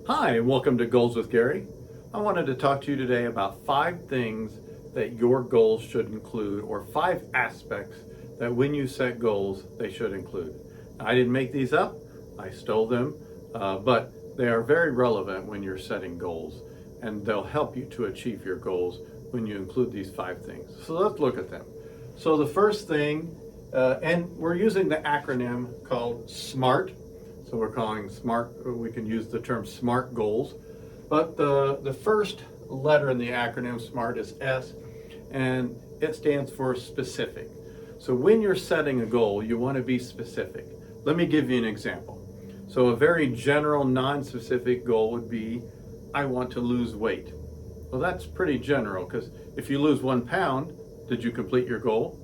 Hi, and welcome to Goals with Gary. I wanted to talk to you today about 5 things that your goals should include, or 5 aspects that when you set goals, they should include. I didn't make these up, I stole them, but they are very relevant when you're setting goals, and they'll help you to achieve your goals when you include these 5 things. So let's look at them. So the first thing, and we're using the acronym called SMART. So we're calling SMART, we can use the term SMART goals. But the first letter in the acronym SMART is S, and it stands for specific. So when you're setting a goal, you want to be specific. Let me give you an example. So a very general, non-specific goal would be, I want to lose weight. Well, that's pretty general, because if you lose 1 pound, did you complete your goal?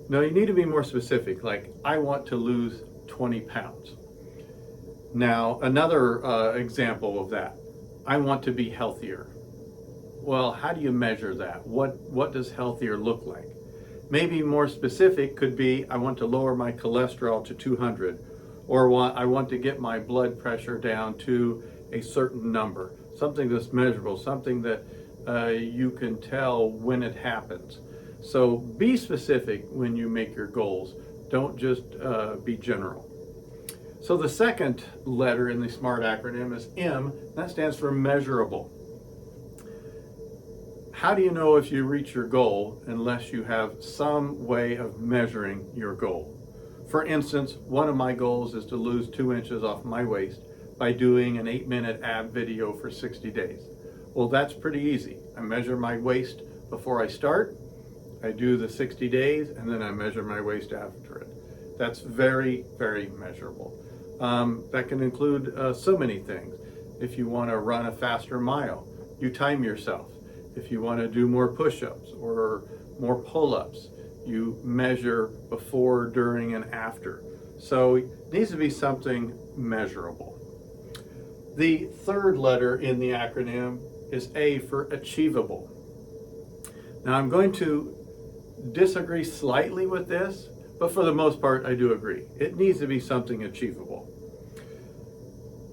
No, you need to be more specific, like I want to lose 20 pounds. Now, another example of that, I want to be healthier. Well, how do you measure that? What does healthier look like? Maybe more specific could be, I want to lower my cholesterol to 200, or I want to get my blood pressure down to a certain number, something that's measurable, something that you can tell when it happens. So be specific when you make your goals. Don't just be general. So the second letter in the SMART acronym is M. That stands for measurable. How do you know if you reach your goal unless you have some way of measuring your goal? For instance, one of my goals is to lose 2 inches off my waist by doing an 8-minute ab video for 60 days. Well, that's pretty easy. I measure my waist before I start, I do the 60 days, and then I measure my waist after it. That's very, very measurable. That can include so many things. If you want to run a faster mile, you time yourself. If you want to do more push-ups or more pull-ups, you measure before, during, and after. So it needs to be something measurable. The third letter in the acronym is A for achievable. Now I'm going to disagree slightly with this, but for the most part I do agree. It needs to be something achievable.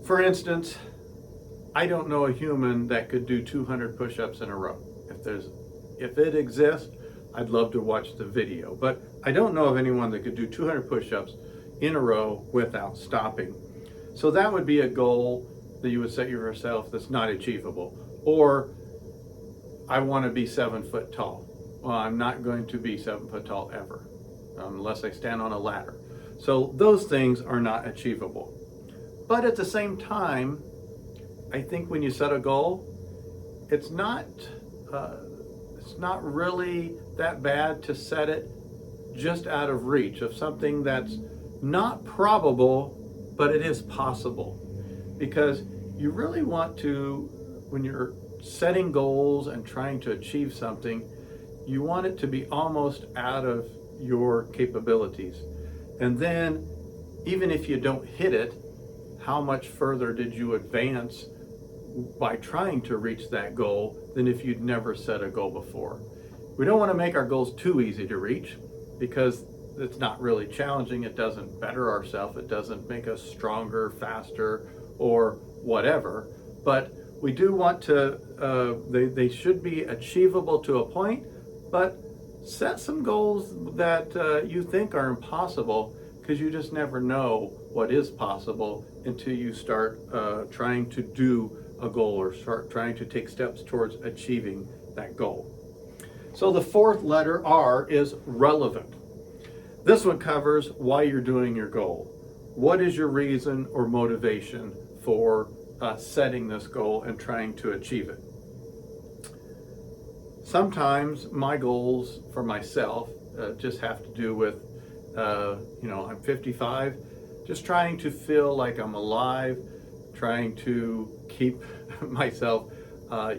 For instance, I don't know a human that could do 200 push-ups in a row. If it exists, I'd love to watch the video, but I don't know of anyone that could do 200 push-ups in a row without stopping. So that would be a goal that you would set yourself that's not achievable. Or, I want to be 7 foot tall. Well, I'm not going to be 7 foot tall ever, unless I stand on a ladder. So those things are not achievable. But at the same time, I think when you set a goal, it's not really that bad to set it just out of reach of something that's not probable, but it is possible. Because you really want to, when you're setting goals and trying to achieve something, you want it to be almost out of your capabilities. And then, even if you don't hit it, how much further did you advance by trying to reach that goal than if you'd never set a goal before? We don't want to make our goals too easy to reach, because it's not really challenging. It doesn't better ourselves. It doesn't make us stronger, faster, or whatever. But we do want to, they should be achievable to a point, but set some goals that you think are impossible, because you just never know what is possible until you start trying to do a goal or start trying to take steps towards achieving that goal. So the fourth letter, R, is relevant. This one covers why you're doing your goal. What is your reason or motivation for setting this goal and trying to achieve it? Sometimes my goals for myself just have to do with, I'm 55, just trying to feel like I'm alive, trying to keep myself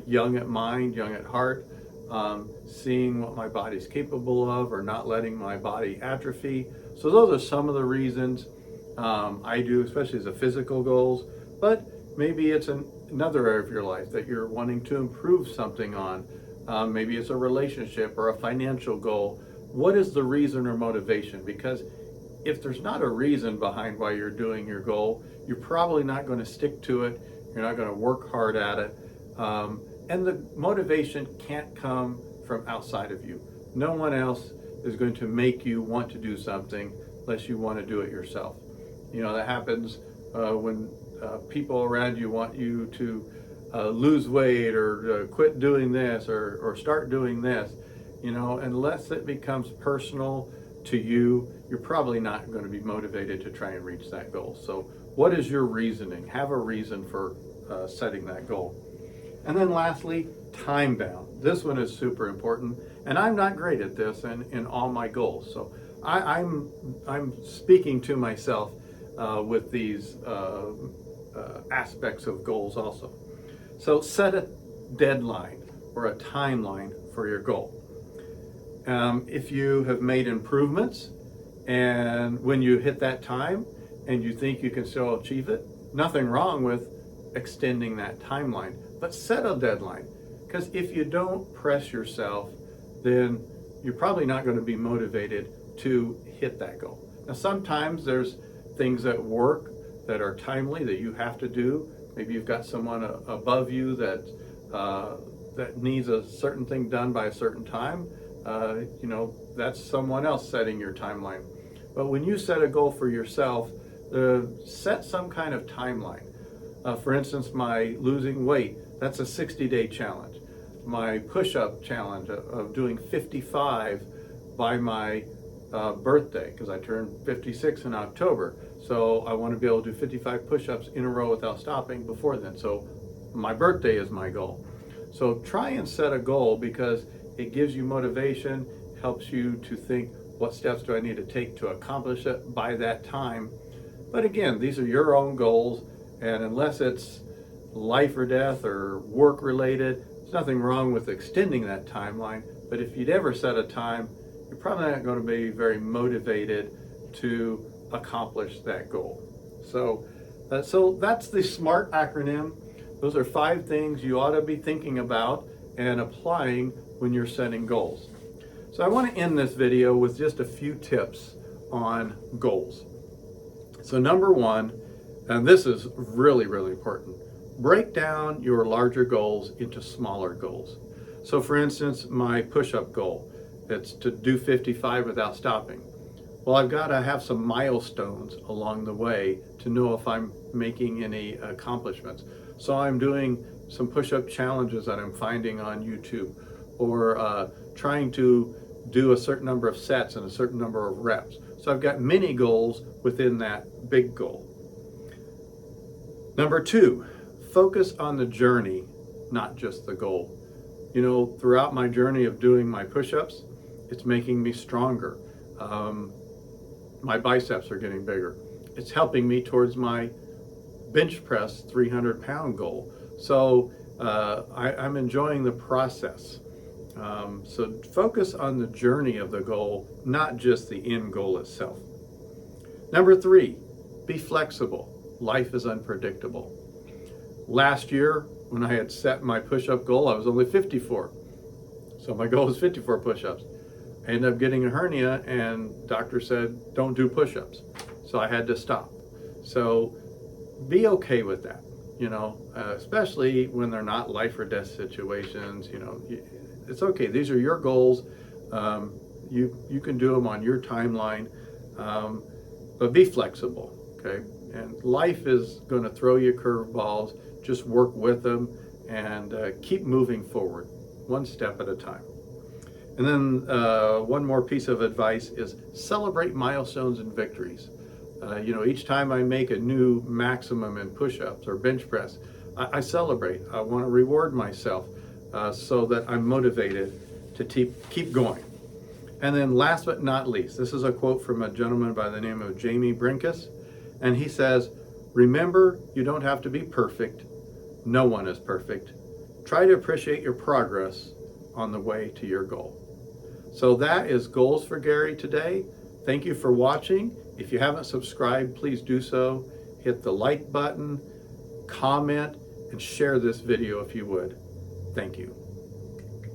young at mind, young at heart, seeing what my body's capable of, or not letting my body atrophy. So those are some of the reasons I do, especially as a physical goals, but maybe it's another area of your life that you're wanting to improve something on. Maybe it's a relationship or a financial goal. What is the reason or motivation? Because if there's not a reason behind why you're doing your goal, you're probably not going to stick to it, You're not going to work hard at it. And the motivation can't come from outside of you. No one else is going to make you want to do something unless you want to do it yourself. You know, that happens when people around you want you to lose weight or quit doing this or start doing this. You know, unless it becomes personal to you, you're probably not going to be motivated to try and reach that goal. So what is your reasoning? Have a reason for setting that goal. And then lastly, time bound. This one is super important, and I'm not great at this in all my goals. So I'm speaking to myself with these aspects of goals also. So set a deadline or a timeline for your goal. If you have made improvements and when you hit that time and you think you can still achieve it, nothing wrong with extending that timeline, but set a deadline. Because if you don't press yourself, then you're probably not going to be motivated to hit that goal. Now, sometimes there's things at work that are timely that you have to do. Maybe you've got someone above you that needs a certain thing done by a certain time. You know, that's someone else setting your timeline. But when you set a goal for yourself, set some kind of timeline. For instance, my losing weight, that's a 60-day challenge. My push-up challenge of doing 55 by my birthday, because I turned 56 in October. So I want to be able to do 55 push-ups in a row without stopping before then. So my birthday is my goal. So try and set a goal, because it gives you motivation, helps you to think, what steps do I need to take to accomplish it by that time? But again, these are your own goals, and unless it's life or death or work related, there's nothing wrong with extending that timeline. But if you'd ever set a time, you're probably not going to be very motivated to accomplish that goal. So that's the SMART acronym. Those are 5 things you ought to be thinking about and applying when you're setting goals. So I want to end this video with just a few tips on goals. So number 1, and this is really, really important, break down your larger goals into smaller goals. So for instance, my push-up goal, it's to do 55 without stopping. Well, I've got to have some milestones along the way to know if I'm making any accomplishments. So I'm doing some push-up challenges that I'm finding on YouTube, or trying to do a certain number of sets and a certain number of reps. So I've got mini goals within that big goal. Number 2, focus on the journey, not just the goal. You know, throughout my journey of doing my push-ups, it's making me stronger. My biceps are getting bigger. It's helping me towards my bench press 300-pound goal. So I'm enjoying the process. So focus on the journey of the goal, not just the end goal itself. Number 3, be flexible. Life is unpredictable. Last year, when I had set my push-up goal, I was only 54. So my goal was 54 push-ups. I ended up getting a hernia, and doctor said, don't do push-ups. So I had to stop. So be okay with that, you know, especially when they're not life or death situations. You know, it's okay. These are your goals. You can do them on your timeline, but be flexible, okay? And life is going to throw you curveballs. Just work with them and keep moving forward, one step at a time. And then one more piece of advice is celebrate milestones and victories. You know, each time I make a new maximum in push-ups or bench press, I celebrate. I want to reward myself so that I'm motivated to keep going. And then last but not least, this is a quote from a gentleman by the name of Jamie Brinkus, and he says, remember, you don't have to be perfect. No one is perfect. Try to appreciate your progress on the way to your goal. So that is Goals for Gary today. Thank you for watching. If you haven't subscribed, please do so. Hit the like button, comment, and share this video if you would. Thank you.